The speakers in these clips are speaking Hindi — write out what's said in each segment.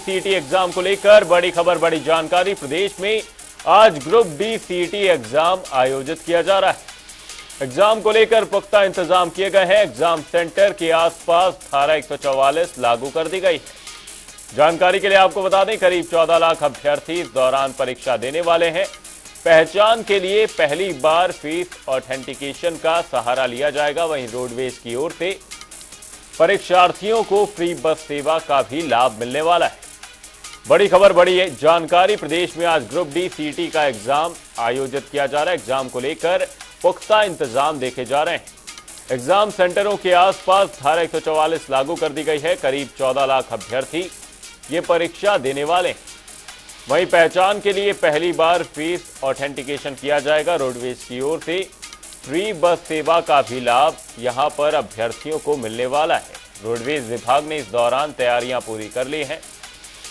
सीईटी एग्जाम को लेकर बड़ी खबर, बड़ी जानकारी। प्रदेश में आज ग्रुप डी सीईटी एग्जाम आयोजित किया जा रहा है। एग्जाम को लेकर पुख्ता इंतजाम किए गए हैं। एग्जाम सेंटर के आसपास धारा 144 लागू कर दी गई है। जानकारी के लिए आपको बता दें, करीब 14 लाख अभ्यर्थी इस दौरान परीक्षा देने वाले हैं। पहचान के लिए पहली बार फेस ऑथेंटिकेशन का सहारा लिया जाएगा। वहीं रोडवेज की ओर से परीक्षार्थियों को फ्री बस सेवा का भी लाभ मिलने वाला है। बड़ी खबर, बड़ी जानकारी। प्रदेश में आज ग्रुप डी सीईटी का एग्जाम आयोजित किया जा रहा है। एग्जाम को लेकर पुख्ता इंतजाम देखे जा रहे हैं। एग्जाम सेंटरों के आसपास धारा 144 लागू कर दी गई है। करीब 14 लाख अभ्यर्थी ये परीक्षा देने वाले हैं। वहीं पहचान के लिए पहली बार फेस ऑथेंटिकेशन किया जाएगा। रोडवेज की ओर से फ्री बस सेवा का भी लाभ यहां पर अभ्यर्थियों को मिलने वाला है। रोडवेज विभाग ने इस दौरान तैयारियां पूरी कर ली हैं।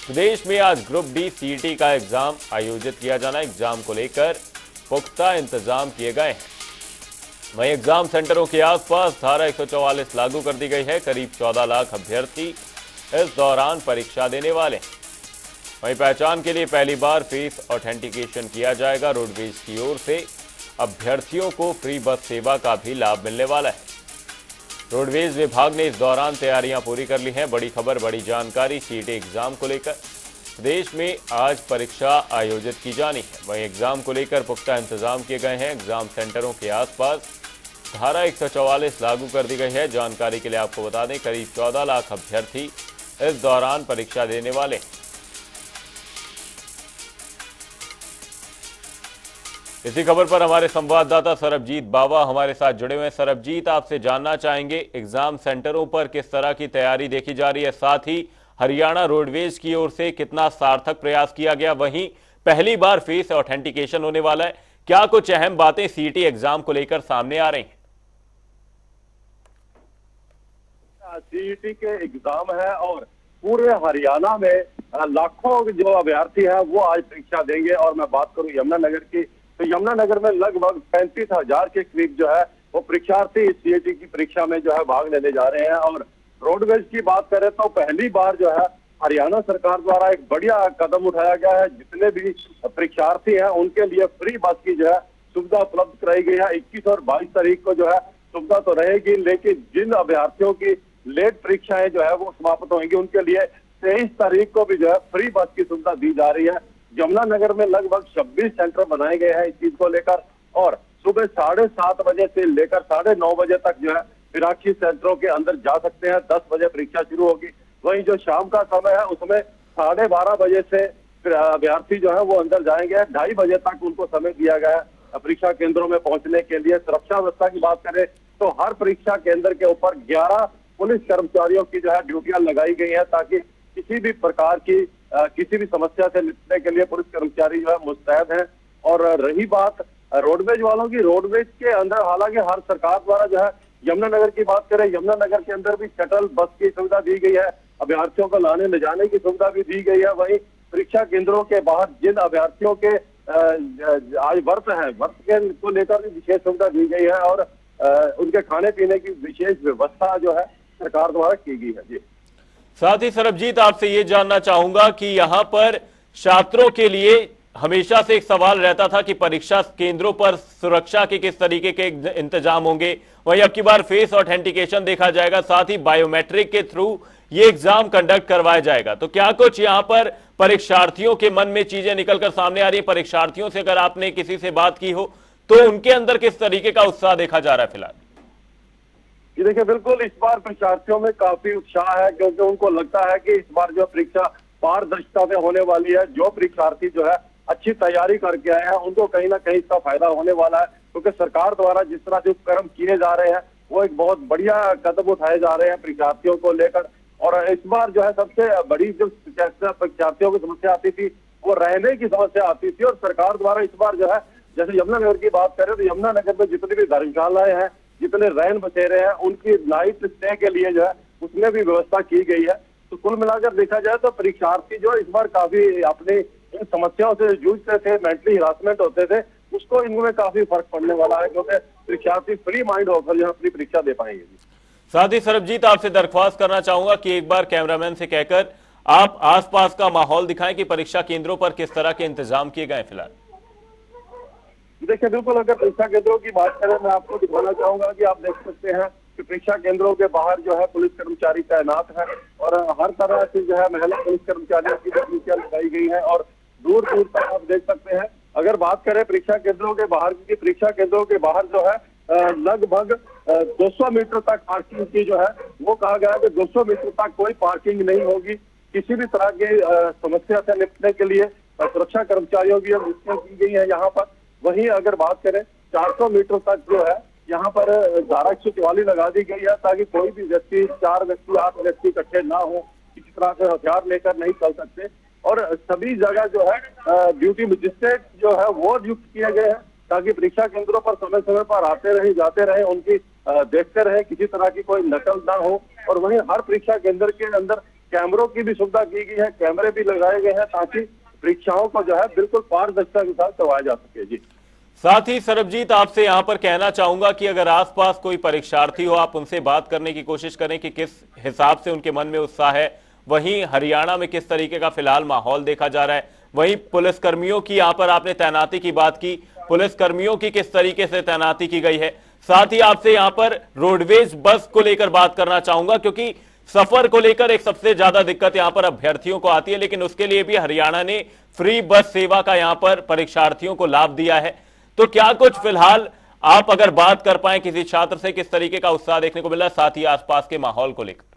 प्रदेश में आज ग्रुप डी सीईटी का एग्जाम आयोजित किया जाना। एग्जाम को लेकर पुख्ता इंतजाम किए गए हैं। वहीं एग्जाम सेंटरों के आसपास धारा 144 लागू कर दी गई है। करीब 14 लाख अभ्यर्थी इस दौरान परीक्षा देने वाले हैं। वहीं पहचान के लिए पहली बार फेस ऑथेंटिकेशन किया जाएगा। रोडवेज की ओर से अभ्यर्थियों को फ्री बस सेवा का भी लाभ मिलने वाला है। रोडवेज विभाग ने इस दौरान तैयारियां पूरी कर ली हैं। बड़ी खबर, बड़ी जानकारी। सीईटी एग्जाम को लेकर प्रदेश में आज परीक्षा आयोजित की जानी है। वहीं एग्जाम को लेकर पुख्ता इंतजाम किए गए हैं। एग्जाम सेंटरों के आसपास धारा 144 लागू कर दी गई है। जानकारी के लिए आपको बता दें, करीब 14 लाख अभ्यर्थी इस दौरान परीक्षा देने वाले हैं। इसी खबर पर हमारे संवाददाता सरबजीत बावा हमारे साथ जुड़े हुए हैं। सरबजीत, आपसे जानना चाहेंगे एग्जाम सेंटरों पर किस तरह की तैयारी देखी जा रही है, साथ ही हरियाणा रोडवेज की ओर से कितना सार्थक प्रयास किया गया। वहीं पहली बार फेस ऑथेंटिकेशन होने वाला है। क्या कुछ अहम बातें सीईटी एग्जाम को लेकर सामने आ रही हैं? सीईटी के एग्जाम है और पूरे हरियाणा में लाखों जो अभ्यर्थी हैं वो आज परीक्षा देंगे। और मैं बात करूं यमुनानगर की, तो यमुनानगर में लगभग 35,000 के करीब जो है वो परीक्षार्थी इस सीईटी की परीक्षा में जो है भाग लेने जा रहे हैं। और रोडवेज की बात करें तो पहली बार जो है हरियाणा सरकार द्वारा एक बढ़िया कदम उठाया गया है। जितने भी परीक्षार्थी हैं उनके लिए फ्री बस की जो है सुविधा उपलब्ध कराई गई है। 21 और 22 तारीख को जो है सुविधा तो रहेगी, लेकिन जिन अभ्यर्थियों की लेट परीक्षाएं जो है वो समाप्त होंगी उनके लिए 23 तारीख को भी जो है फ्री बस की सुविधा दी जा रही है। यमुनानगर में लगभग 26 सेंटर बनाए गए हैं इस चीज को लेकर। और सुबह 7:30 बजे से लेकर 9:30 बजे तक जो है 82 सेंटरों के अंदर जा सकते हैं। 10 बजे परीक्षा शुरू होगी। वहीं जो शाम का समय है उसमें 12:30 बजे से अभ्यर्थी जो है वो अंदर जाएंगे। 2:30 बजे तक उनको समय दिया गया है परीक्षा केंद्रों में पहुंचने के लिए। सुरक्षा व्यवस्था की बात करें तो हर परीक्षा केंद्र के ऊपर 11 पुलिस कर्मचारियों की जो है ड्यूटियां लगाई गई है, ताकि किसी भी प्रकार की किसी भी समस्या से निपटने के लिए पुलिस कर्मचारी जो है मुस्तैद हैं। और रही बात रोडवेज वालों की, रोडवेज के अंदर हालांकि हर सरकार द्वारा जो है यमुनानगर की बात करें, यमुनानगर के अंदर भी शटल बस की सुविधा दी गई है। अभ्यर्थियों को लाने ले जाने की सुविधा भी दी गई है। वहीं परीक्षा केंद्रों के बाहर जिन अभ्यर्थियों के आज व्रत है, व्रत के को लेकर भी विशेष सुविधा दी गई है। और उनके खाने पीने की विशेष व्यवस्था जो है सरकार द्वारा की गई है। जी, साथ ही सरबजीत, आपसे ये जानना चाहूंगा कि यहां पर छात्रों के लिए हमेशा से एक सवाल रहता था कि परीक्षा केंद्रों पर सुरक्षा के किस तरीके के इंतजाम होंगे। वहीं अब की बार फेस ऑथेंटिकेशन देखा जाएगा, साथ ही बायोमेट्रिक के थ्रू ये एग्जाम कंडक्ट करवाया जाएगा। तो क्या कुछ यहां पर परीक्षार्थियों के मन में चीजें निकलकर सामने आ रही है? परीक्षार्थियों से अगर आपने किसी से बात की हो तो उनके अंदर किस तरीके का उत्साह देखा जा रहा है फिलहाल? ये देखिए, बिल्कुल इस बार परीक्षार्थियों में काफी उत्साह है, क्योंकि उनको लगता है कि इस बार जो परीक्षा पारदर्शिता से होने वाली है। जो परीक्षार्थी जो है अच्छी तैयारी करके आए हैं उनको कहीं ना कहीं इसका फायदा होने वाला है, क्योंकि सरकार द्वारा जिस तरह से उपक्रम किए जा रहे हैं वो एक बहुत बढ़िया कदम उठाए जा रहे हैं परीक्षार्थियों को लेकर। और इस बार जो है सबसे बड़ी जो परीक्षार्थियों की समस्या आती थी वो रहने की समस्या आती थी। और सरकार द्वारा इस बार जो है, जैसे यमुनानगर की बात करें तो यमुनानगर में जितनी भी धर्मशालाएं हैं, जितने रैन बसेरे हैं, उनकी नाइट स्टे के लिए जो है उसमें भी व्यवस्था की गई है। तो कुल मिलाकर देखा जाए तो परीक्षार्थी जो इस बार काफी अपनी इन समस्याओं से जूझते थे, मेंटली हरासमेंट होते थे, उसको इनमें काफी फर्क पड़ने वाला है, क्योंकि परीक्षार्थी फ्री माइंड होकर जो अपनी परीक्षा दे पाएंगे। साथ ही सरबजीत, आपसे दरख्वास्त करना चाहूंगा कि एक बार कैमरामैन से कहकर आप आसपास का माहौल दिखाएं कि परीक्षा केंद्रों पर किस तरह के इंतजाम किए गए फिलहाल। देखिए बिल्कुल, अगर परीक्षा केंद्रों की बात करें, मैं आपको दिखाना चाहूंगा कि आप देख सकते हैं कि परीक्षा केंद्रों के बाहर जो है पुलिस कर्मचारी तैनात है और हर तरह से जो है महिला पुलिस कर्मचारियों की भी ड्यूटियां लगाई गई है और दूर दूर तक आप देख सकते हैं। अगर बात करें परीक्षा केंद्रों के बाहर की, परीक्षा केंद्रों के बाहर जो है लगभग 200 मीटर तक पार्किंग की जो है वो कहा गया है कि 200 मीटर तक कोई पार्किंग नहीं होगी। किसी भी तरह की समस्या से निपटने के लिए सुरक्षा कर्मचारियों की नियुक्तियां की गई है यहाँ पर। वहीं अगर बात करें 400 मीटर तक जो है यहाँ पर धारा 144 लगा दी गई है ताकि कोई भी व्यक्ति, 4 व्यक्ति, 8 व्यक्ति इकट्ठे ना हो, किसी तरह से हथियार लेकर नहीं चल सकते। और सभी जगह जो है ड्यूटी मजिस्ट्रेट जो है वो नियुक्त किए गए हैं ताकि परीक्षा केंद्रों पर समय समय पर आते रहे, जाते रहे, उनकी देखते रहे, किसी तरह की कोई नकल ना हो। और वहीं हर परीक्षा केंद्र के अंदर कैमरों की भी सुविधा की गई है, कैमरे भी लगाए गए हैं ताकि परीक्षाओं को जो है बिल्कुल पारदर्शिता के साथ करवाया जा सके। जी, साथ ही सरबजीत, आपसे यहां पर कहना चाहूंगा कि अगर आसपास कोई परीक्षार्थी हो, आप उनसे बात करने की कोशिश करें कि किस हिसाब से उनके मन में उत्साह है। वहीं हरियाणा में किस तरीके का फिलहाल माहौल देखा जा रहा है, वहीं पुलिसकर्मियों की यहां पर आपने तैनाती की बात की, पुलिसकर्मियों की किस तरीके से तैनाती की गई है। साथ ही आपसे यहां पर रोडवेज बस को लेकर बात करना चाहूंगा, क्योंकि सफर को लेकर एक सबसे ज्यादा दिक्कत यहां पर अभ्यर्थियों को आती है, लेकिन उसके लिए भी हरियाणा ने फ्री बस सेवा का यहां पर परीक्षार्थियों को लाभ दिया है। तो क्या कुछ फिलहाल आप अगर बात कर पाए किसी छात्र से, किस तरीके का उत्साह देखने को मिला, साथ ही आसपास के माहौल को लेकर।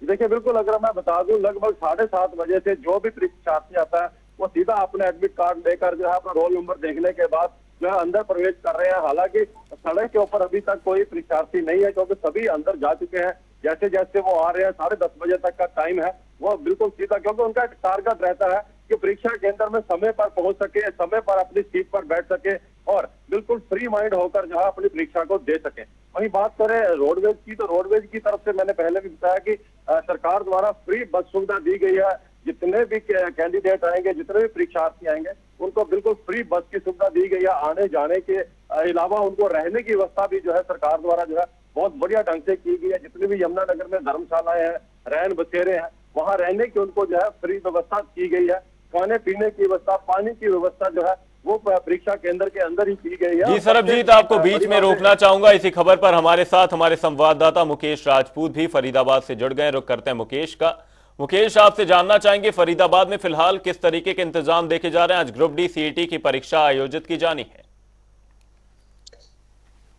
देखिए बिल्कुल, अगर मैं बता दूं लगभग 7:30 बजे से जो भी परीक्षार्थी आता है वो सीधा अपने एडमिट कार्ड लेकर जो है अपना रोल नंबर देखने के बाद जो है अंदर प्रवेश कर रहे हैं। हालांकि सड़क के ऊपर अभी तक कोई परीक्षार्थी नहीं है क्योंकि सभी अंदर जा चुके हैं। जैसे जैसे वो आ रहे हैं, 10:30 बजे तक का टाइम है, वो बिल्कुल सीधा, क्योंकि उनका एक टारगेट रहता है कि परीक्षा केंद्र में समय पर पहुंच सके, समय पर अपनी सीट पर बैठ सके और बिल्कुल फ्री माइंड होकर जो है अपनी परीक्षा को दे सके। वहीं बात करें रोडवेज की, तो रोडवेज की तरफ से मैंने पहले भी बताया कि सरकार द्वारा फ्री बस सुविधा दी गई है। जितने भी कैंडिडेट आएंगे, जितने भी परीक्षार्थी आएंगे, उनको बिल्कुल फ्री बस की सुविधा दी गई है। आने जाने के अलावा उनको रहने की व्यवस्था भी जो है सरकार द्वारा जो है बहुत बढ़िया ढंग से की गई है। जितने भी यमुनानगर में धर्मशालाएं हैं, रैन बसेरे हैं, वहां रहने की उनको जो है फ्री व्यवस्था की गई है। खाने पीने की व्यवस्था, पानी की व्यवस्था जो है वो परीक्षा केंद्र के अंदर ही की गई है। जी सरबजीत, आपको बीच में रोकना चाहूंगा। इसी खबर पर हमारे साथ हमारे संवाददाता मुकेश राजपूत भी फरीदाबाद से जुड़ गए। रुक करते हैं मुकेश का। मुकेश, आपसे जानना चाहेंगे फरीदाबाद में फिलहाल किस तरीके के इंतजाम देखे जा रहे हैं। आज ग्रुप डी सीईटी की परीक्षा आयोजित की जानी है।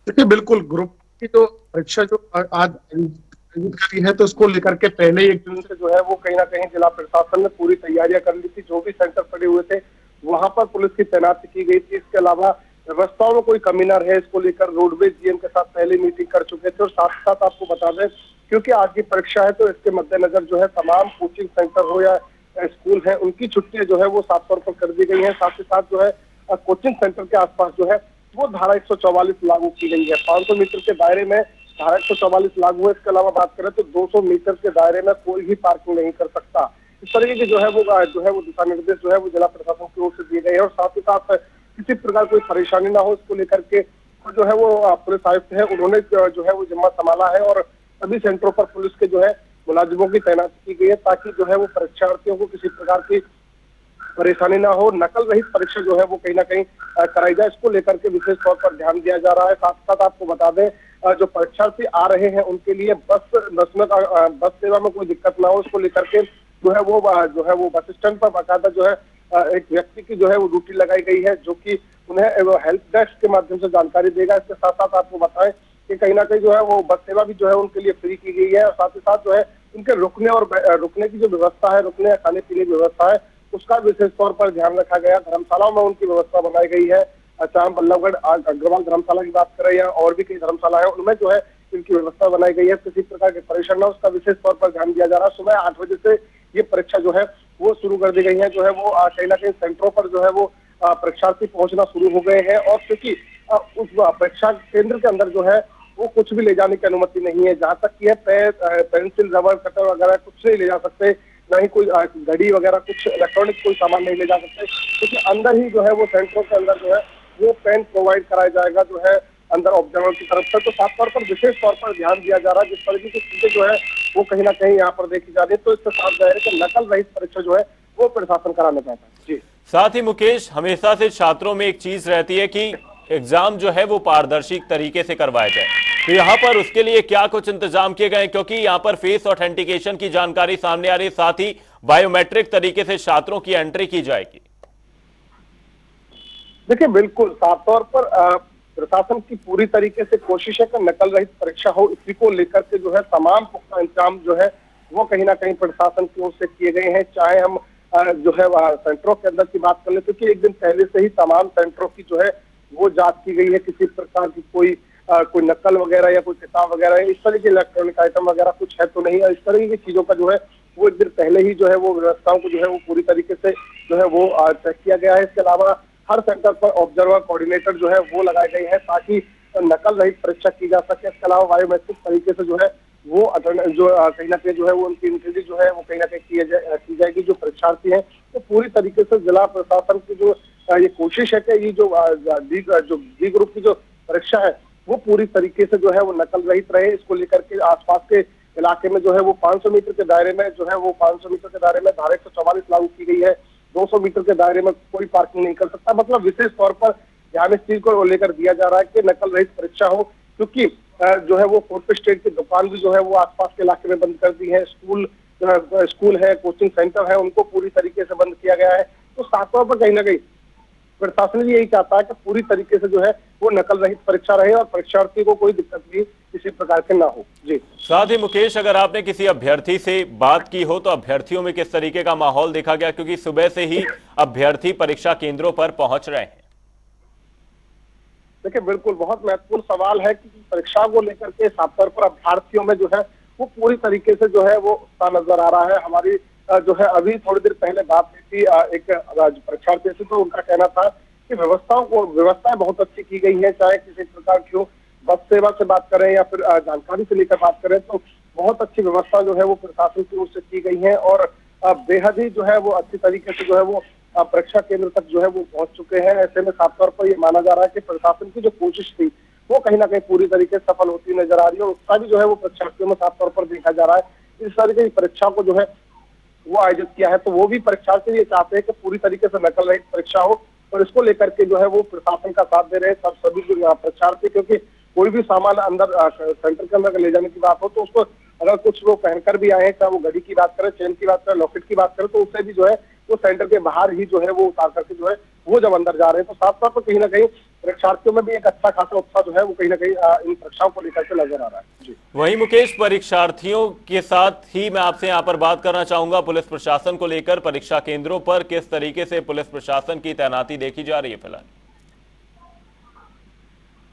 देखिए बिल्कुल, ग्रुप की जो परीक्षा जो आज आयोजित करी है तो उसको लेकर के पहले 1 जून से जो है वो कहीं ना कहीं जिला प्रशासन ने पूरी तैयारियां कर ली थी। जो भी सेंटर पड़े हुए थे वहां पर पुलिस की तैनाती की गई थी। इसके अलावा व्यवस्थाओं में कोई कमी न रहे, इसको लेकर रोडवेज जीएम के साथ पहले मीटिंग कर चुके थे। और साथ ही साथ आपको बता दें, क्योंकि आज की परीक्षा है तो इसके मद्देनजर जो है तमाम कोचिंग सेंटर हो या स्कूल है, उनकी छुट्टियां जो है वो साफ तौर पर कर दी गई है। साथ ही साथ जो है कोचिंग सेंटर के आसपास जो है वो धारा 144 लागू की गई है। 500 मीटर के दायरे में धारा 144 लागू है। इसके अलावा बात करें तो 200 मीटर के दायरे में कोई भी पार्किंग नहीं कर सकता। इस तरीके की जो है वो दिशा निर्देश जो है वो जिला प्रशासन की ओर से दिए गए हैं। और साथ ही साथ किसी प्रकार कोई परेशानी ना हो, इसको लेकर के जो है वो पुलिस आयुक्त है उन्होंने जो है वो जिम्मा संभाला है और सभी सेंटरों पर पुलिस के जो है मुलाजिमों की तैनाती की गई है ताकि जो है वो परीक्षार्थियों को किसी प्रकार की परेशानी ना हो, नकल रहित परीक्षा जो है वो कहीं ना कहीं कराई जाए। इसको लेकर के विशेष तौर पर ध्यान दिया जा रहा है। साथ साथ आपको बता दें, जो परीक्षार्थी आ रहे हैं उनके लिए बस सेवा में कोई दिक्कत ना हो, इसको लेकर के जो है वो बस स्टैंड पर बाकायदा जो है एक व्यक्ति की जो है वो ड्यूटी लगाई गई है जो कि उन्हें हेल्प डेस्क के माध्यम से जानकारी देगा। इसके साथ साथ आपको बताएं कि कहीं ना कहीं जो है वो बस सेवा भी जो है उनके लिए फ्री की गई है। और साथ ही साथ जो है उनके रुकने की जो व्यवस्था है, रुकने या खाने पीने की व्यवस्था है, उसका विशेष तौर पर ध्यान रखा गया। धर्मशालाओं में उनकी व्यवस्था बनाई गई है। चाम बल्लभगढ़ अग्रवाल धर्मशाला की बात करें या और भी कई धर्मशाला है, उनमें जो है इनकी व्यवस्था बनाई गई है। किसी प्रकार की परेशानी ना, उसका विशेष तौर पर ध्यान दिया जा रहा है। सुबह 8 बजे से ये परीक्षा जो है वो शुरू कर दी गई है। जो है वो कहीं ना कहीं सेंटरों पर जो है वो परीक्षार्थी पहुंचना शुरू हो गए हैं। और क्योंकि उस परीक्षा केंद्र के अंदर जो है वो कुछ भी ले जाने की अनुमति नहीं है। जहाँ तक की है पेंसिल, रबर, कटर वगैरह कुछ नहीं ले जा सकते, ना ही कोई घड़ी वगैरह कुछ इलेक्ट्रॉनिक कोई सामान नहीं ले जा सकते, क्योंकि अंदर ही जो है वो सेंटरों के अंदर जो है वो पेन प्रोवाइड कराया जाएगा जो है अंदर ऑब्जर्वर की तरफ से। तो साफ तौर पर विशेष तौर पर ध्यान दिया जा रहा है। जिस तरीके की चीजें जो है वो कहीं ना कहीं यहाँ पर देखी जा रही है। तो इससे साफ जाहिर है कि नकल रहित परीक्षा जो है वो प्रशासन कराना चाहता है। जी, साथ ही मुकेश, हमेशा से छात्रों में एक चीज रहती है कि एग्जाम जो है वो पारदर्शी तरीके से करवाया जाए, तो यहाँ पर उसके लिए क्या कुछ इंतजाम किए गए हैं? क्योंकि यहाँ पर फेस ऑथेंटिकेशन की जानकारी सामने आ रही है, साथ ही बायोमेट्रिक तरीके से छात्रों की एंट्री की जाएगी। देखिए बिल्कुल साफ तौर पर प्रशासन की पूरी तरीके से कोशिश है कि नकल रहित परीक्षा हो। इसी को लेकर के जो है तमाम पुख्ता इंतजाम जो है वो कहीं ना कहीं प्रशासन की ओर से किए गए हैं। चाहे हम जो है सेंटरों के अंदर की बात कर ले, क्योंकि एक दिन पहले से ही तमाम सेंटरों की जो है वो जांच की गई है। किसी प्रकार की कोई नकल वगैरह या कोई किताब वगैरह इस तरह के इलेक्ट्रॉनिक आइटम वगैरह कुछ है तो नहीं। इस तरह की चीजों का जो है वो एक दिन पहले ही जो है वो व्यवस्थाओं को जो है वो पूरी तरीके से जो है वो चेक किया गया है। इसके अलावा हर सेंटर पर ऑब्जर्वर कोऑर्डिनेटर जो है वो लगाए गए हैं ताकि नकल रहित परीक्षा की जा सके। इसके अलावा बायोमेट्रिक तरीके से जो है वो जो कहीं ना कहीं जो है वो उनकी एंट्री जो है वो कहीं ना कहीं की जाएगी। जो परीक्षार्थी हैं तो पूरी तरीके से जिला प्रशासन की जो ये कोशिश है कि ये जो डी ग्रुप की जो परीक्षा है वो पूरी तरीके से जो है वो नकल रहित रहे। इसको लेकर के आसपास के इलाके में जो है वो 500 मीटर के दायरे में जो है वो 500 मीटर के दायरे में धारा 144 लागू की गई है। 200 मीटर के दायरे में कोई पार्किंग नहीं कर सकता। मतलब विशेष तौर पर ध्यान इस चीज को लेकर दिया जा रहा है कि नकल रहित परीक्षा हो, क्योंकि जो है वो फोटो स्टेट की दुकान भी जो है वो आसपास के इलाके में बंद कर दी है। स्कूल है, कोचिंग सेंटर है, उनको पूरी तरीके से बंद किया गया है। तो साफ तौर पर कहीं ना कहीं प्रशासन भी यही चाहता है कि पूरी तरीके से जो है वो नकल रहित परीक्षा रहे और परीक्षार्थी को कोई दिक्कत भी किसी प्रकार से ना हो। जी, साथ ही मुकेश, अगर आपने किसी अभ्यर्थी से बात की हो तो अभ्यर्थियों में किस तरीके का माहौल देखा गया, क्योंकि सुबह से ही अभ्यर्थी परीक्षा केंद्रों पर पहुंच रहे हैं? देखिए बिल्कुल बहुत महत्वपूर्ण सवाल है कि परीक्षा को लेकर के साफ तौर पर अभ्यर्थियों में जो है वो पूरी तरीके से जो है वो उत्साह नजर आ रहा है। हमारी जो है अभी थोड़ी देर पहले बात हुई थी एक परीक्षार्थी से, तो उनका कहना था कि व्यवस्थाएं बहुत अच्छी की गई है। चाहे किसी प्रकार की हो, बस सेवा से बात करें या फिर जानकारी से लेकर बात करें, तो बहुत अच्छी व्यवस्था जो है वो प्रशासन की ओर से की गई है और बेहद ही जो है वो अच्छी तरीके से जो है वो परीक्षा केंद्र तक जो है वो पहुंच चुके हैं। ऐसे में साफ तौर पर ये माना जा रहा है कि प्रशासन की जो कोशिश थी वो कहीं ना कहीं पूरी तरीके से सफल होती नजर आ रही है और उसका भी जो है वो परीक्षार्थियों में साफ तौर पर देखा जा रहा है। इस तरीके की परीक्षा को जो है वो आयोजित किया है, तो वो भी परीक्षार्थी ये चाहते हैं कि पूरी तरीके से नकल रहित परीक्षा हो और इसको लेकर के जो है वो प्रशासन का साथ दे रहे हैं सभी परीक्षार्थी। क्योंकि कोई भी सामान अंदर सेंटर के अंदर ले जाने की बात हो तो उसको अगर कुछ लोग पहनकर भी आए हैं, चाहे वो घड़ी की बात करें, चेन की बात करें, लॉकेट की बात करें, तो उससे भी जो है वो सेंटर के बाहर ही जो है वो उतार करके जो है वो जब अंदर जा रहे हैं, तो साफ तौर पर कहीं ना कहीं परीक्षार्थियों में भी एक अच्छा खासा उत्साह जो है वो कहीं ना कहीं इन परीक्षाओं को लेकर के नजर आ रहा है। जी, वहीं मुकेश, परीक्षार्थियों के साथ ही मैं आपसे यहाँ पर बात करना चाहूंगा पुलिस प्रशासन को लेकर। परीक्षा केंद्रों पर किस तरीके से पुलिस प्रशासन की तैनाती देखी जा रही है फिलहाल?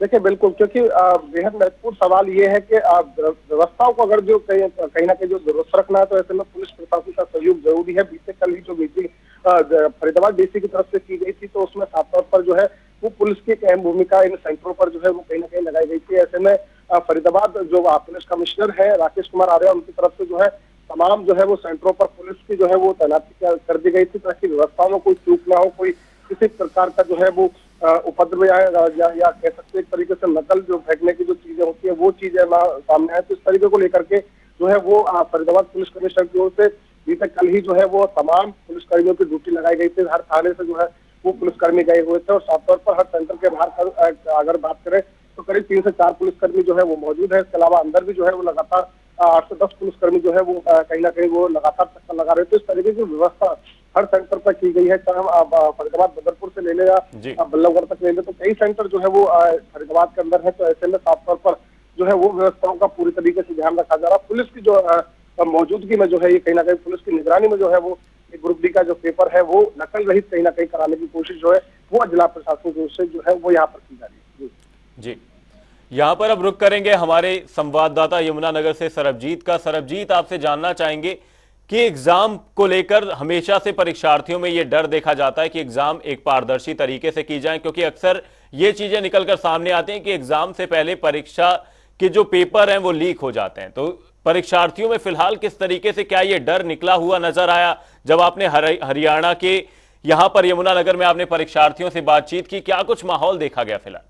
देखिए बिल्कुल, क्योंकि बेहद महत्वपूर्ण सवाल ये है कि व्यवस्थाओं को अगर जो कहीं ना कहीं जो दुरुस्त रखना है तो ऐसे में पुलिस प्रशासन का सहयोग जरूरी है। बीते कल ही जो मीटिंग फरीदाबाद डीसी की तरफ से की गई थी तो उसमें साफ तौर पर जो है वो पुलिस की एक अहम भूमिका इन सेंटरों पर जो है वो कहीं ना कहीं लगाई गई थी। ऐसे में फरीदाबाद जो पुलिस कमिश्नर है राकेश कुमार आर्या, उनकी तरफ से जो है तमाम जो है वो सेंटरों पर पुलिस की जो है वो तैनाती कर दी गई थी ताकि व्यवस्थाओं में कोई चूक ना हो, कोई किसी प्रकार का जो है वो उपद्रव या कह सकते एक तरीके से नकल जो फेंकने की जो चीजें होती है वो चीजें ना सामने आए। तो इस तरीके को लेकर के जो है वो फरीदाबाद पुलिस कमिश्नर की ओर से बीते कल ही जो है वो तमाम पुलिसकर्मियों की ड्यूटी लगाई गई थी। हर थाने से जो है वो पुलिसकर्मी गए हुए थे और साफ तौर पर हर सेंटर के बाहर अगर बात करें तो करीब 3 से 4 पुलिसकर्मी जो है वो मौजूद है। इसके अलावा अंदर भी जो है वो लगातार 8 से 10 पुलिसकर्मी जो है वो कहीं ना कहीं वो लगातार चक्कर लगा रहे थे। इस तरीके की व्यवस्था हर सेंटर पर की गई है, चाहे हम फरीदाबाद बदरपुर से ले ले या बल्लभगढ़ तक ले ले, तो कई सेंटर जो है वो फरीदाबाद के अंदर है। तो ऐसे में साफ तौर पर जो है वो व्यवस्थाओं का पूरी तरीके से ध्यान रखा जा रहा है। पुलिस की जो मौजूदगी में जो है ये कहीं ना कहीं पुलिस की निगरानी में जो है वो ग्रुप डी का जो पेपर है वो नकल रहित कहीं ना कहीं कराने की कोशिश जो है वो जिला प्रशासन की ओर से जो है वो यहाँ पर की जा रही है। जी, यहाँ पर अब रुक करेंगे हमारे संवाददाता यमुनानगर से सरबजीत का। सरबजीत, आपसे जानना चाहेंगे कि एग्जाम को लेकर हमेशा से परीक्षार्थियों में ये डर देखा जाता है कि एग्जाम एक पारदर्शी तरीके से की जाए, क्योंकि अक्सर ये चीजें निकलकर सामने आती हैं कि एग्जाम से पहले परीक्षा के जो पेपर हैं वो लीक हो जाते हैं। तो परीक्षार्थियों में फिलहाल किस तरीके से क्या ये डर निकला हुआ नजर आया जब आपने हरियाणा के यहां पर यमुनानगर में आपने परीक्षार्थियों से बातचीत की? क्या कुछ माहौल देखा गया फिलहाल?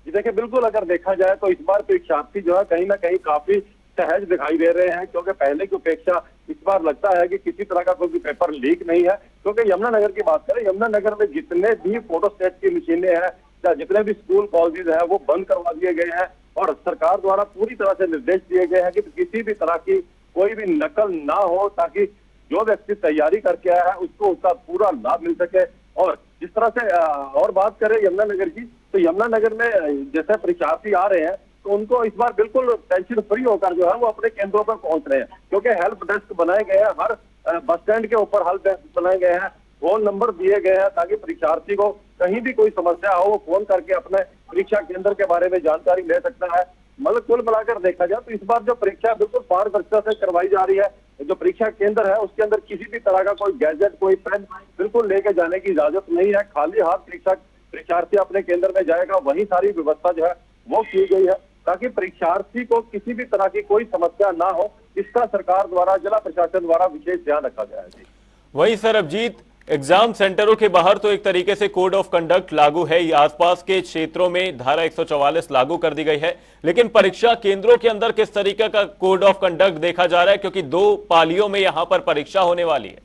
जी देखिए बिल्कुल, अगर देखा जाए तो इस बार परीक्षार्थी जो है कहीं ना कहीं काफी सहज दिखाई दे रहे हैं, क्योंकि पहले की अपेक्षा इस बार लगता है कि किसी तरह का कोई भी पेपर लीक नहीं है। क्योंकि यमुनानगर की बात करें, यमुनानगर में जितने भी फोटोस्टेट की मशीनें हैं या जितने भी स्कूल कॉलेज हैं वो बंद करवा दिए गए हैं और सरकार द्वारा पूरी तरह से निर्देश दिए गए हैं कि किसी भी तरह की कोई भी नकल ना हो, ताकि जो व्यक्ति तैयारी करके आया है उसको उसका पूरा लाभ मिल सके। और जिस तरह से और बात करें यमुनानगर की, तो यमुनानगर में जैसे परीक्षार्थी आ रहे हैं तो उनको इस बार बिल्कुल टेंशन फ्री होकर जो है वो अपने केंद्रों पर पहुंच रहे हैं, क्योंकि हेल्प डेस्क बनाए गए हैं, हर बस स्टैंड के ऊपर हेल्प डेस्क बनाए गए हैं, फोन नंबर दिए गए हैं ताकि परीक्षार्थी को कहीं भी कोई समस्या हो वो फोन करके अपने परीक्षा केंद्र के बारे में जानकारी ले सकता है। मतलब कुल मिलाकर देखा जाए तो इस बार जो परीक्षा बिल्कुल पारदर्शिता से करवाई जा रही है। जो परीक्षा केंद्र है उसके अंदर किसी भी तरह का कोई गैजेट, कोई पेन बिल्कुल लेके जाने की इजाजत नहीं है। खाली हाथ परीक्षार्थी अपने केंद्र में जाएगा, वही सारी व्यवस्था जो है वो की गई है ताकि परीक्षार्थी को किसी भी तरह की कोई समस्या ना हो। इसका सरकार द्वारा, जिला प्रशासन द्वारा विशेष ध्यान रखा गया है। वही सरबजीत, एग्जाम सेंटरों के बाहर तो एक तरीके से कोड ऑफ कंडक्ट लागू है, आसपास के क्षेत्रों में धारा 144 लागू कर दी गई है, लेकिन परीक्षा केंद्रों के अंदर किस तरीके का कोड ऑफ कंडक्ट देखा जा रहा है, क्योंकि 2 पालियों में यहां पर परीक्षा होने वाली है?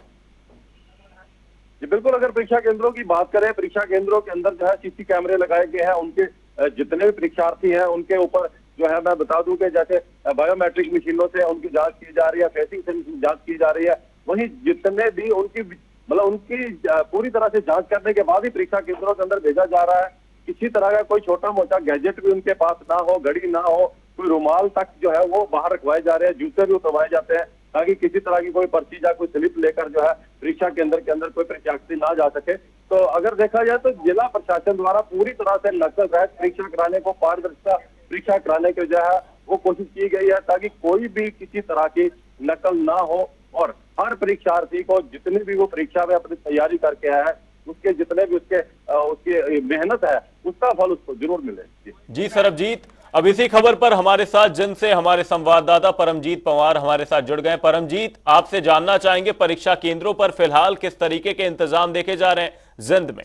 जी बिल्कुल, अगर परीक्षा केंद्रों की बात करें, परीक्षा केंद्रों के अंदर जो है सीसी कैमरे लगाए गए हैं। उनके जितने भी परीक्षार्थी हैं उनके ऊपर जो है मैं बता दूं कि जैसे बायोमेट्रिक मशीनों से उनकी जांच की जा रही है, फेसिंग से जांच की जा रही है। वहीं जितने भी उनकी पूरी तरह से जांच करने के बाद ही परीक्षा केंद्रों के अंदर भेजा जा रहा है। किसी तरह का कोई छोटा मोटा गैजेट भी उनके पास ना हो, घड़ी ना हो, कोई रुमाल तक जो है वो बाहर रखवाए जा रहे हैं, जूते भी उतरवाए जाते हैं ताकि किसी तरह की कोई पर्ची या कोई स्लिप लेकर जो है परीक्षा केंद्र के अंदर कोई परीक्षार्थी ना जा सके। तो अगर देखा जाए तो जिला प्रशासन द्वारा पूरी तरह से नकल रहित परीक्षा कराने को, पारदर्शिता परीक्षा कराने की जो है वो कोशिश की गई है ताकि कोई भी किसी तरह की नकल ना हो और हर परीक्षार्थी को जितनी भी वो परीक्षा में अपनी तैयारी करके आया है उसके जितने भी उसकी मेहनत है उसका फल उसको जरूर मिले। जी सरबजीत, अब इसी खबर पर हमारे साथ जिंद से हमारे संवाददाता परमजीत पंवार हमारे साथ जुड़ गए। परमजीत, आपसे जानना चाहेंगे परीक्षा केंद्रों पर फिलहाल किस तरीके के इंतजाम देखे जा रहे हैं जिंद में?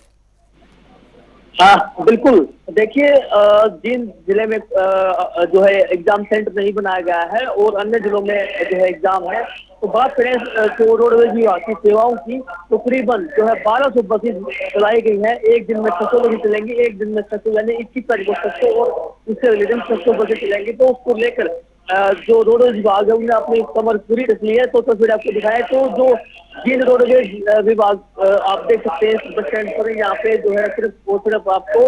हाँ बिल्कुल, देखिए जिन जिले में जो है एग्जाम सेंटर नहीं बनाया गया है और अन्य जिलों में जो है एग्जाम है, तो बात करें तो रोडवेज विभाग की सेवाओं की, तो करीबन जो है 1200 बसें चलाई गई है। एक दिन में 600 बसें चलेंगी, एक दिन में 600 यानी 21 तारीख को 600 और उससे अगले दिन 600 बसें चलेंगी। तो उसको लेकर जो रोडवेज विभाग है उन्होंने अपनी कमर पूरी रख ली है। तो तस्वीर आपको दिखाए तो जो जिन रोडवेज विभाग आप देख सकते हैं बस स्टैंड पर, यहाँ पे जो है सिर्फ आपको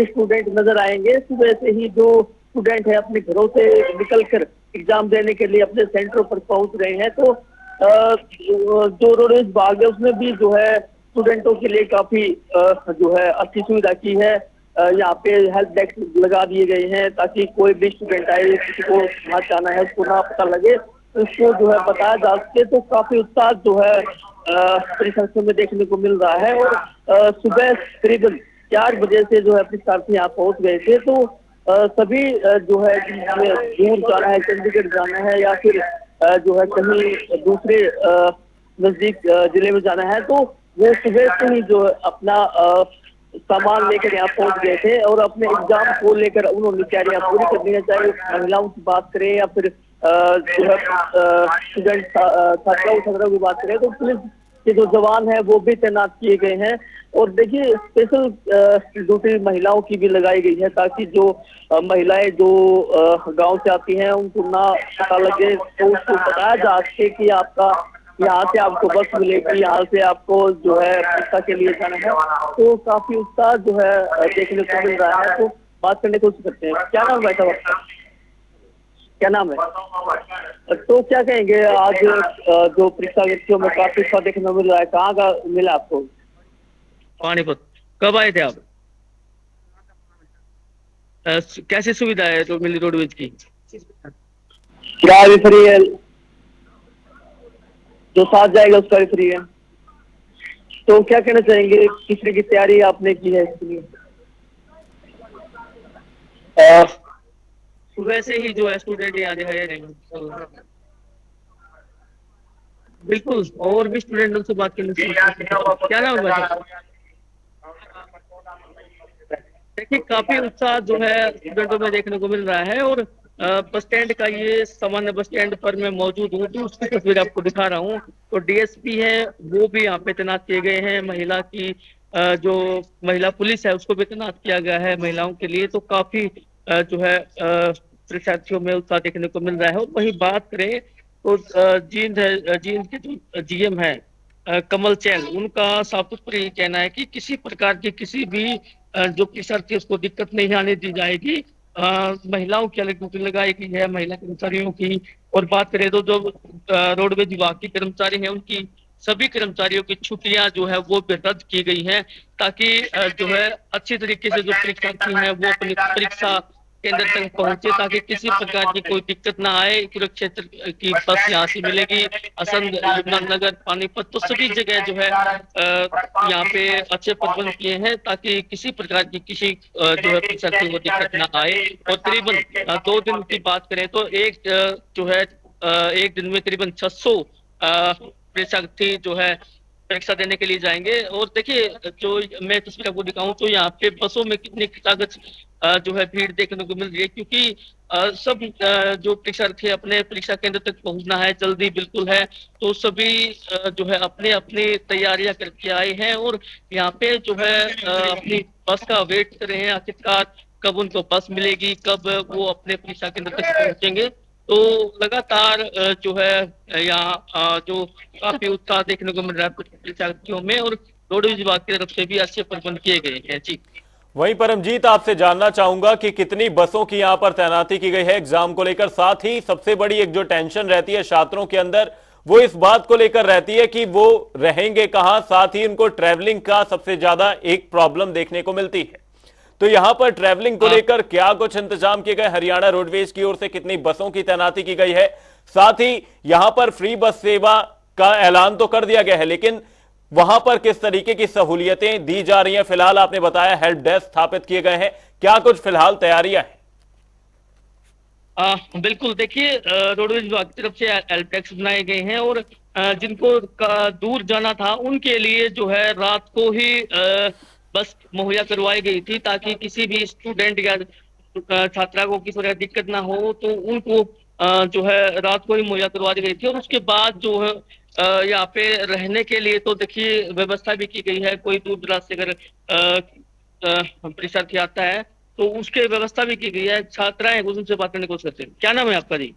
स्टूडेंट नजर आएंगे। सुबह से ही जो स्टूडेंट है अपने घरों से निकलकर एग्जाम देने के लिए अपने सेंटरों पर पहुंच रहे हैं। तो जो रोडवेज विभाग है उसने भी जो है स्टूडेंटों के लिए काफी जो है अच्छी सुविधा की है। यहाँ पे हेल्प डेस्क लगा दिए गए हैं ताकि कोई भी स्टूडेंट आए, किसी को वहाँ जाना है उसको ना पता लगे, तो उसको जो है बताया जा सके। तो काफी उत्साह जो है परीक्षार्थियों में देखने को मिल रहा है। और सुबह करीबन 4 बजे से जो है परीक्षार्थी यहाँ पहुंच गए थे। तो सभी जो है दूर जाना है, चंडीगढ़ जाना है या फिर जो है कहीं दूसरे नजदीक जिले में जाना है, तो वो सुबह से ही जो है अपना सामान लेकर यहाँ पहुंच गए थे और अपने एग्जाम को लेकर उन्होंने तैयारियां पूरी कर दी है। चाहे महिलाओं की बात करें या फिर जो है स्टूडेंट छात्राओं की बात करें, तो पुलिस के जो जवान है वो भी तैनात किए गए हैं। और देखिए स्पेशल ड्यूटी महिलाओं की भी लगाई गई है ताकि जो महिलाएं जो गांव से आती हैं उनको ना पता लगे, तो उसको बताया जा सके कि आपका यहाँ से आपको बस मिलेगी, यहाँ से आपको जो है परीक्षा के लिए जाना है। तो काफी उत्साह जो है देखने को मिल रहा है। तो बात करने की कोशिश करते हैं। क्या नाम है साहब आपका? क्या नाम है? तो क्या कहेंगे आज जो परीक्षा व्यक्तियों में काफी उत्साह देखने को मिल रहा है, कहाँ का मिला आपको? पानीपत। कब आए थे आप? कैसी सुविधा है तो मिली रोडवेज की? किराया भी फ्री है, जो साथ जाएगा उसका भी फ्री है। तो क्या कहना चाहेंगे, किस तरह की तैयारी आपने की है इसके लिए? सुबह से ही जो है स्टूडेंट यहाँ दिखाया जाएगा। बिल्कुल, और भी स्टूडेंटों से बात करनी चाहिए। क्या नाम है? देखिए काफी उत्साह जो है स्टूडेंटों में देखने को मिल रहा है। और बस स्टैंड का ये सामान्य बस स्टैंड पर मैं मौजूद हूँ, तो उसकी तस्वीर आपको दिखा रहा हूँ। तो डीएसपी है वो भी यहाँ पे तैनात किए गए हैं, महिला की जो महिला पुलिस है उसको भी तैनात किया गया है महिलाओं के लिए। तो काफी जो है परीक्षार्थियों में उत्साह देखने को मिल रहा है। और वहीं बात करें तो जींद के जो जीएम है कमल चैन, उनका साफ सुथरा ये कहना है कि किसी प्रकार की किसी भी जो परीक्षार्थी उसको दिक्कत नहीं आने दी जाएगी। महिलाओं की अलग ड्यूटी लगाई गई है, महिला कर्मचारियों की। और बात करें तो जो रोडवेज विभाग के कर्मचारी हैं उनकी सभी कर्मचारियों की छुट्टियां जो है वो रद्द की गई हैं, ताकि जो है अच्छी तरीके से जो परीक्षार्थी हैं वो अपनी परीक्षा केंद्र तक पहुंचे, ताकि किसी प्रकार की कोई दिक्कत ना आए। कुरुक्षेत्र की बस यहाँ से मिलेगी, असंध, यमुनानगर, पानीपत, तो सभी जगह जो है यहाँ पे अच्छे प्रबंध किए हैं, ताकि किसी प्रकार की किसी जो है परीक्षार्थी को दिक्कत ना आए। और करीबन 2 दिन की बात करें तो एक जो है एक दिन में करीबन 600 परीक्षार्थी जो है परीक्षा देने के लिए जाएंगे। और देखिए जो मैं तस्वीर आपको दिखाऊं तो यहाँ पे बसों में कितनी कागज जो है भीड़ देखने को मिल रही है, क्योंकि सब जो परीक्षार्थी अपने परीक्षा केंद्र तक पहुंचना है, जल्दी बिल्कुल है, तो सभी जो है अपने अपनी तैयारियां करके आए हैं। और यहाँ पे जो है अपनी बस का वेट कर रहे हैं, आखिरकार कब उनको बस मिलेगी, कब वो अपने परीक्षा केंद्र तक पहुंचेंगे। तो लगातार जो है यहाँ जो काफी उत्साह देखने को मिल रहा है परीक्षार्थियों में। और रोडवेज विभाग की तरफ से भी अच्छे प्रबंध किए गए हैं। जी वहीं परमजीत, आपसे जानना चाहूंगा कि कितनी बसों की यहां पर तैनाती की गई है एग्जाम को लेकर। साथ ही सबसे बड़ी एक जो टेंशन रहती है छात्रों के अंदर वो इस बात को लेकर रहती है कि वो रहेंगे कहां। साथ ही उनको ट्रैवलिंग का सबसे ज्यादा एक प्रॉब्लम देखने को मिलती है। तो यहां पर ट्रैवलिंग को लेकर क्या कुछ इंतजाम किए गए हरियाणा रोडवेज की ओर से, कितनी बसों की तैनाती की गई है? साथ ही यहां पर फ्री बस सेवा का ऐलान तो कर दिया गया है, लेकिन वहां पर किस तरीके की सहूलियतें दी जा रही हैं? फिलहाल आपने बताया हेल्प डेस्क स्थापित किए गए हैं, क्या कुछ फिलहाल तैयारियां हैं? बिल्कुल, देखिए रोडवेज विभाग की तरफ से हेल्प डेस्क बनाए गए हैं। और जिनको दूर जाना था उनके लिए जो है रात को ही बस मुहैया करवाई गई थी, ताकि किसी भी स्टूडेंट या छात्रा को किसी तरह दिक्कत ना हो। तो उनको जो है रात को ही मुहैया करवा दी गई थी। और उसके बाद जो है यहाँ पे रहने के लिए तो देखिए व्यवस्था भी की गई है। कोई दूर दराज से अगर परीक्षार्थी आता है तो उसके व्यवस्था भी की गई है। छात्राएं उनसे बात करने की कोशिश करते हैं। क्या नाम है आपका जी?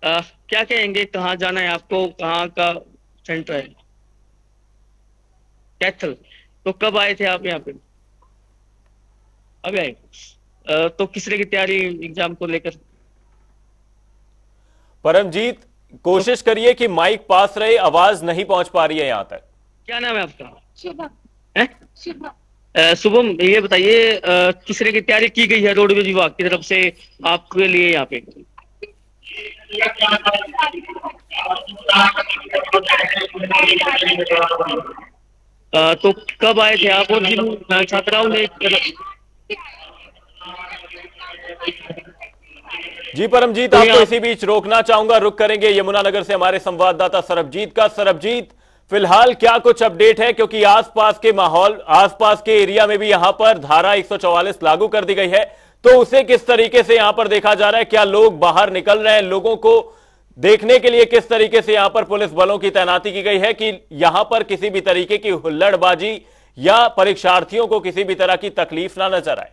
क्या कहेंगे, कहाँ जाना है आपको, कहाँ का सेंटर है? कैथल। तो कब आए थे आप यहाँ पे? अभी आए। तो किस तरह की तैयारी एग्जाम को लेकर? परमजीत, कोशिश करिए कि माइक पास रहे, आवाज नहीं पहुंच पा रही है यहां तक। क्या नाम है आपका? शुभम, ये बताइए किस तरह की तैयारी की गई है रोडवेज विभाग की तरफ से आपके लिए यहाँ पे? तो कब आए थे आप और जिन छात्राओं ने? जी परमजीत, आपको इसी बीच रोकना चाहूंगा, रुक करेंगे यमुनानगर से हमारे संवाददाता सरबजीत का। सरबजीत, फिलहाल क्या कुछ अपडेट है? क्योंकि आसपास के माहौल, आसपास के एरिया में भी यहां पर धारा 144 लागू कर दी गई है, तो उसे किस तरीके से यहां पर देखा जा रहा है? क्या लोग बाहर निकल रहे हैं? लोगों को देखने के लिए किस तरीके से यहां पर पुलिस बलों की तैनाती की गई है कि यहां पर किसी भी तरीके की हुल्लड़बाजी या परीक्षार्थियों को किसी भी तरह की तकलीफ ना नजर आए?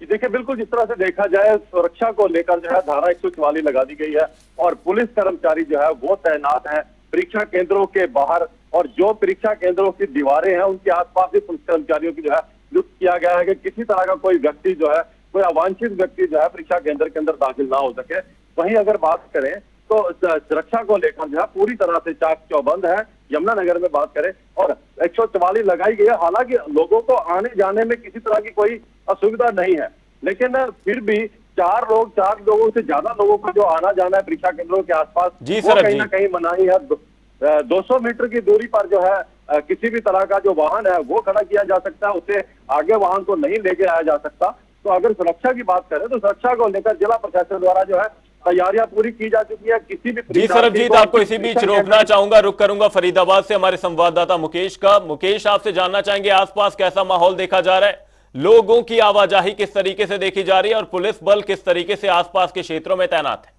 देखिए, बिल्कुल जिस तरह से देखा जाए सुरक्षा को लेकर जो है धारा 144 लगा दी गई है और पुलिस कर्मचारी जो है वो तैनात है परीक्षा केंद्रों के बाहर। और जो परीक्षा केंद्रों की दीवारें हैं उनके आसपास भी पुलिस कर्मचारियों की जो है नियुक्त किया गया है कि किसी तरह का कोई व्यक्ति जो है, कोई अवांछित व्यक्ति जो है परीक्षा केंद्र के अंदर दाखिल ना हो सके। वहीं अगर बात करें तो सुरक्षा को लेकर जो है पूरी तरह से चाक चौबंद है यमुनानगर में बात करें, और 144 लगाई गई है। हालांकि लोगों को आने जाने में किसी तरह की कोई असुविधा नहीं है, लेकिन फिर भी 4 लोगों से ज्यादा लोगों का जो आना जाना है परीक्षा केंद्रों के आसपास, वो कहीं ना कहीं मनाही है। 200 मीटर की दूरी पर जो है किसी भी तरह का जो वाहन है वो खड़ा किया जा सकता है, उसे आगे वाहन को नहीं लेके आया जा सकता। तो अगर सुरक्षा की बात करें तो सुरक्षा को लेकर जिला प्रशासन द्वारा जो है तैयारियां पूरी की जा चुकी है। किसी भी जी सरबजीत, आपको इसी बीच रोकना चाहूंगा, रुक करूंगा फरीदाबाद से हमारे संवाददाता मुकेश का। मुकेश, आपसे जानना चाहेंगे आसपास कैसा माहौल देखा जा रहा है? लोगों की आवाजाही किस तरीके से देखी जा रही है और पुलिस बल किस तरीके से आसपास के क्षेत्रों में तैनात है?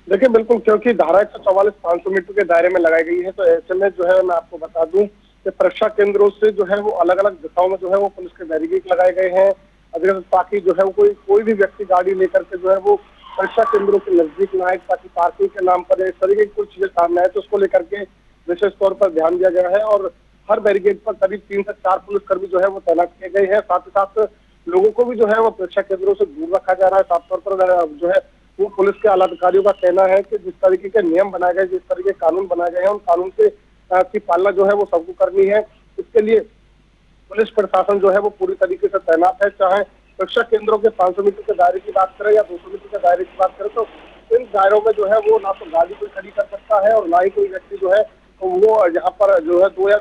देखिए बिल्कुल, क्योंकि धारा 144 500 मीटर के दायरे में लगाई गई है, तो ऐसे में जो है मैं आपको बता दूं कि परीक्षा केंद्रों से जो है वो अलग अलग दिशाओं में जो है वो पुलिस के बैरिकेड लगाए गए हैं, अगर ताकि जो है वो कोई भी व्यक्ति गाड़ी लेकर के जो है वो परीक्षा केंद्रों के नजदीक ना आए, ताकि पार्किंग के नाम पर इस तरीके की कुछ चीजें सामने आए, तो उसको लेकर के विशेष तौर पर ध्यान दिया गया है। और हर बैरिकेड पर करीब 3 से 4 पुलिसकर्मी जो है वो तैनात किए गए हैं। साथ ही साथ लोगों को भी जो है वो परीक्षा केंद्रों से दूर रखा जा रहा है। साफ तौर पर जो है वो पुलिस के आला अधिकारियों का कहना है कि जिस तरीके के नियम बनाए गए, जिस तरीके के कानून बनाए गए हैं, उन कानून से की पालना जो है वो सबको करनी है। इसके लिए पुलिस प्रशासन जो है वो पूरी तरीके से तैनात है। चाहे परीक्षा केंद्रों के 500 मीटर के दायरे की बात करें या 200 मीटर के दायरे की बात करें, तो इन दायरों में जो है वो ना तो गाड़ी कोई खड़ी कर सकता है और ना ही कोई व्यक्ति जो है वो यहाँ पर जो है 2 या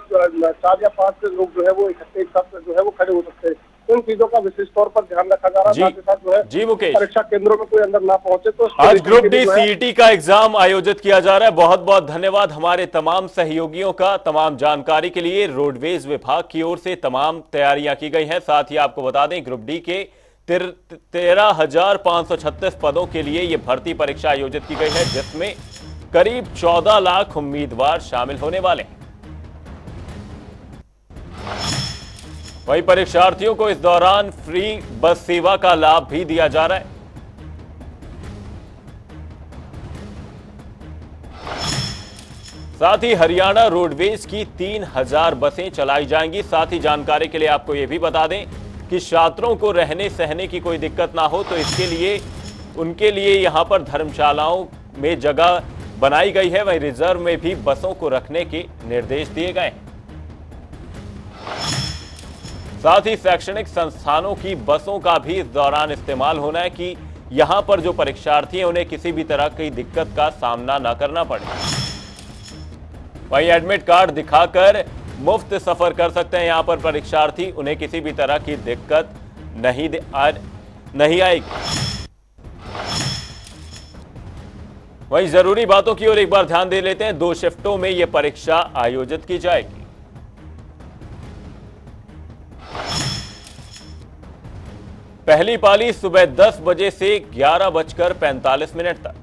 4 या 5 लोग जो है वो इकट्ठे एक साथ जो है वो खड़े हो सकते हैं। इन चीजों का विशेष तौर पर ध्यान रखा जा रहा है। साथ ही साथ जो है जी मुकेश, परीक्षा केंद्रों में कोई अंदर ना पहुंचे। तो आज ग्रुप डी सीईटी का एग्जाम आयोजित किया जा रहा है। बहुत बहुत धन्यवाद हमारे तमाम सहयोगियों का। तमाम जानकारी के लिए रोडवेज विभाग की ओर से तमाम तैयारियां की गई हैं। साथ ही आपको बता दें ग्रुप डी के 13,536 पदों के लिए यह भर्ती परीक्षा आयोजित की गई है, जिसमें करीब 14 लाख उम्मीदवार शामिल होने वाले हैं। वहीं परीक्षार्थियों को इस दौरान फ्री बस सेवा का लाभ भी दिया जा रहा है। साथ ही हरियाणा रोडवेज की 3000 बसें चलाई जाएंगी। साथ ही जानकारी के लिए आपको यह भी बता दें कि छात्रों को रहने सहने की कोई दिक्कत ना हो, तो इसके लिए उनके लिए यहां पर धर्मशालाओं में जगह बनाई गई है। वहीं रिजर्व में भी बसों को रखने के निर्देश दिए गए हैं। साथ ही शैक्षणिक संस्थानों की बसों का भी इस दौरान इस्तेमाल होना है कि यहां पर जो परीक्षार्थी हैं उन्हें किसी भी तरह की दिक्कत का सामना न करना पड़े। वहीं एडमिट कार्ड दिखाकर मुफ्त सफर कर सकते हैं यहां पर परीक्षार्थी, उन्हें किसी भी तरह की दिक्कत नहीं आएगी। वहीं जरूरी बातों की ओर एक बार ध्यान दे लेते हैं। 2 शिफ्टों में यह परीक्षा आयोजित की जाएगी। पहली पाली सुबह 10 बजे से 11:45 तक।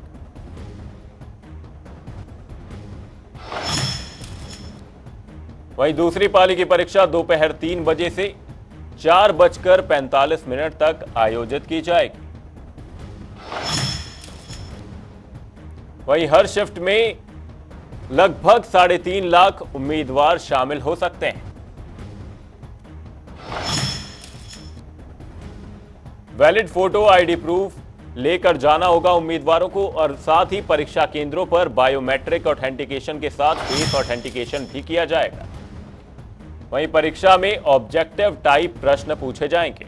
वहीं दूसरी पाली की परीक्षा दोपहर 3 बजे से 4:45 तक आयोजित की जाएगी। वहीं हर शिफ्ट में लगभग 3.5 लाख उम्मीदवार शामिल हो सकते हैं। वैलिड फोटो आईडी प्रूफ लेकर जाना होगा उम्मीदवारों को और साथ ही परीक्षा केंद्रों पर बायोमेट्रिक ऑथेंटिकेशन के साथ फेस ऑथेंटिकेशन भी किया जाएगा। वहीं परीक्षा में ऑब्जेक्टिव टाइप प्रश्न पूछे जाएंगे।